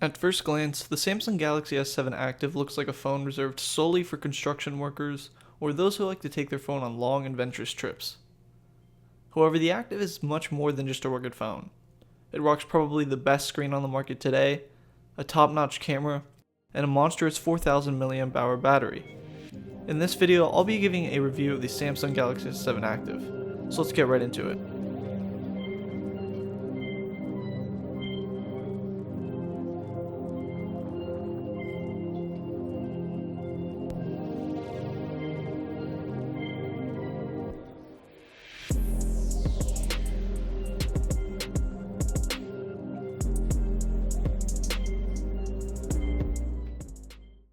At first glance, the Samsung Galaxy S7 Active looks like a phone reserved solely for construction workers or those who like to take their phone on long adventurous trips. However, the Active is much more than just a rugged phone. It rocks probably the best screen on the market today, a top-notch camera, and a monstrous 4000 mAh battery. In this video, I'll be giving a review of the Samsung Galaxy S7 Active, so let's get right into it.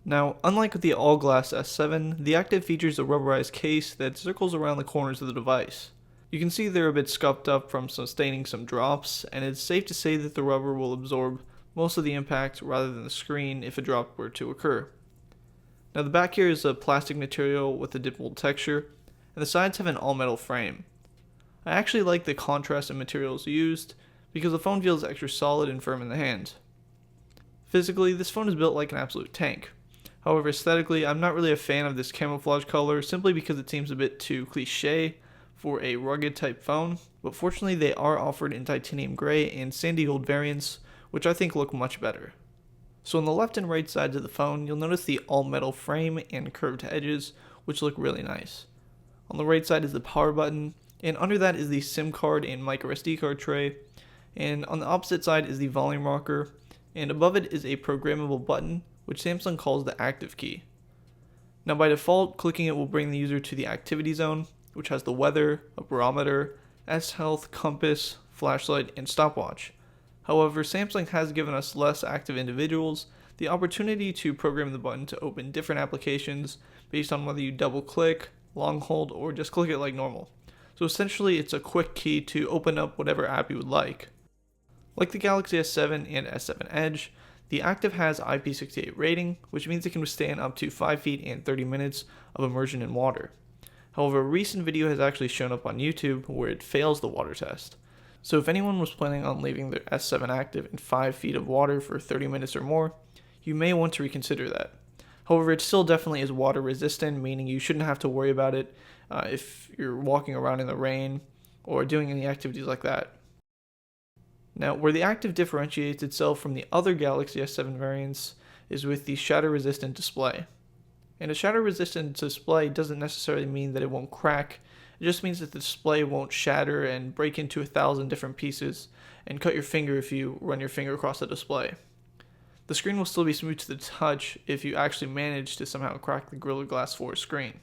Now, unlike the all-glass S7, the Active features a rubberized case that circles around the corners of the device. You can see they're a bit scuffed up from sustaining some drops, and it's safe to say that the rubber will absorb most of the impact rather than the screen if a drop were to occur. Now, the back here is a plastic material with a dimpled texture, and the sides have an all-metal frame. I actually like the contrast in materials used because the phone feels extra solid and firm in the hand. Physically, this phone is built like an absolute tank. However, aesthetically, I'm not really a fan of this camouflage color simply because it seems a bit too cliche for a rugged type phone, but fortunately they are offered in titanium gray and sandy gold variants, which I think look much better. So on the left and right sides of the phone, you'll notice the all-metal frame and curved edges, which look really nice. On the right side is the power button, and under that is the SIM card and microSD card tray, and on the opposite side is the volume rocker, and above it is a programmable button, which Samsung calls the Active key. Now by default, clicking it will bring the user to the activity zone, which has the weather, a barometer, S-Health, compass, flashlight, and stopwatch. However, Samsung has given us less active individuals the opportunity to program the button to open different applications based on whether you double click, long hold, or just click it like normal. So essentially it's a quick key to open up whatever app you would like. Like the Galaxy S7 and S7 Edge, the Active has IP68 rating, which means it can withstand up to 5 feet and 30 minutes of immersion in water. However, a recent video has actually shown up on YouTube where it fails the water test. So if anyone was planning on leaving their S7 Active in 5 feet of water for 30 minutes or more, you may want to reconsider that. However, it still definitely is water resistant, meaning you shouldn't have to worry about it if you're walking around in the rain or doing any activities like that. Now, where the Active differentiates itself from the other Galaxy S7 variants is with the shatter-resistant display. And a shatter-resistant display doesn't necessarily mean that it won't crack, it just means that the display won't shatter and break into 1,000 different pieces and cut your finger if you run your finger across the display. The screen will still be smooth to the touch if you actually manage to somehow crack the Gorilla Glass 4 screen.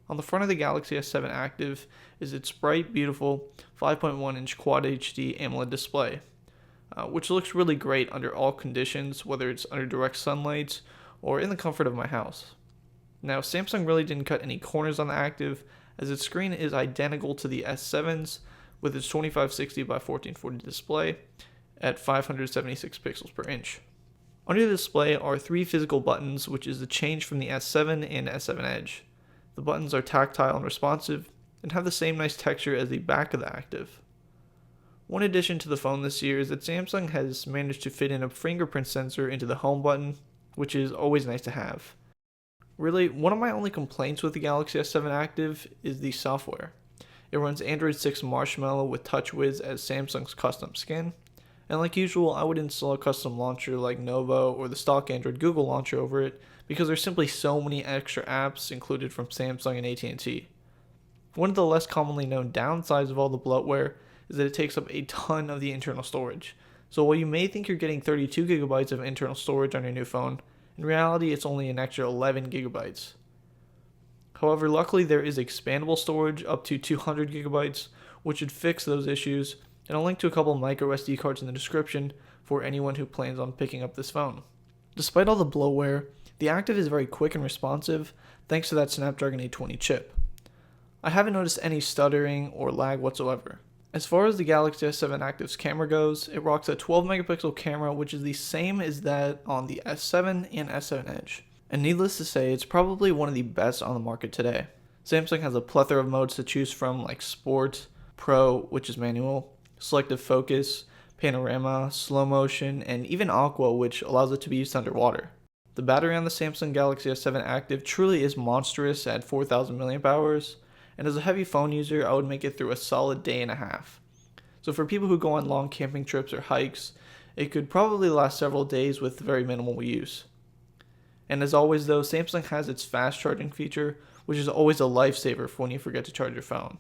On the front of the Galaxy S7 Active is its bright, beautiful 5.1-inch Quad HD AMOLED display, which looks really great under all conditions, whether it's under direct sunlight or in the comfort of my house. Now, Samsung really didn't cut any corners on the Active, as its screen is identical to the S7's with its 2560 by 1440 display at 576 pixels per inch. Under the display are 3 physical buttons, which is the change from the S7 and S7 Edge. The buttons are tactile and responsive, and have the same nice texture as the back of the Active. One addition to the phone this year is that Samsung has managed to fit in a fingerprint sensor into the home button, which is always nice to have. Really, one of my only complaints with the Galaxy S7 Active is the software. It runs Android 6 Marshmallow with TouchWiz as Samsung's custom skin, and like usual, I would install a custom launcher like Novo or the stock Android Google launcher over it because there's simply so many extra apps included from Samsung and AT&T. One of the less commonly known downsides of all the bloatware is that it takes up a ton of the internal storage. So while you may think you're getting 32 gigabytes of internal storage on your new phone, in reality it's only an extra 11 gigabytes. However, luckily there is expandable storage up to 200 gigabytes, which should fix those issues, and I'll link to a couple micro SD cards in the description for anyone who plans on picking up this phone. Despite all the bloatware, the Active is very quick and responsive thanks to that Snapdragon 820 chip. I haven't noticed any stuttering or lag whatsoever. As far as the Galaxy S7 Active's camera goes, it rocks a 12 megapixel camera, which is the same as that on the S7 and S7 Edge. And needless to say, it's probably one of the best on the market today. Samsung has a plethora of modes to choose from like Sport, Pro, which is manual, Selective Focus, panorama, slow motion, and even aqua, which allows it to be used underwater. The battery on the Samsung Galaxy S7 Active truly is monstrous at 4,000 mAh, and as a heavy phone user, I would make it through a solid day and a half. So for people who go on long camping trips or hikes, it could probably last several days with very minimal use. And as always though, Samsung has its fast charging feature, which is always a lifesaver for when you forget to charge your phone.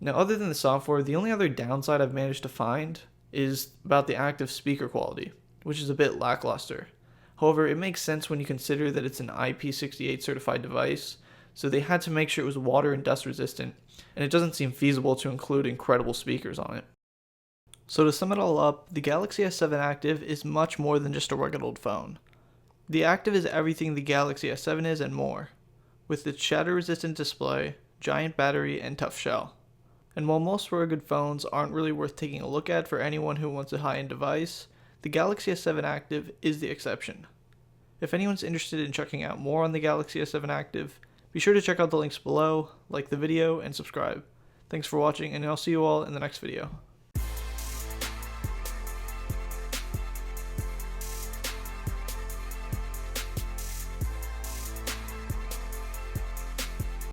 Now other than the software, the only other downside I've managed to find is about the active speaker quality, which is a bit lackluster. However, it makes sense when you consider that it's an IP68 certified device, so they had to make sure it was water and dust resistant, and it doesn't seem feasible to include incredible speakers on it. So to sum it all up, the Galaxy S7 Active is much more than just a rugged old phone. The Active is everything the Galaxy S7 is and more, with its shatter-resistant display, giant battery, and tough shell. And while most rugged phones aren't really worth taking a look at for anyone who wants a high-end device, the Galaxy S7 Active is the exception. If anyone's interested in checking out more on the Galaxy S7 Active, be sure to check out the links below, like the video, and subscribe. Thanks for watching, and I'll see you all in the next video.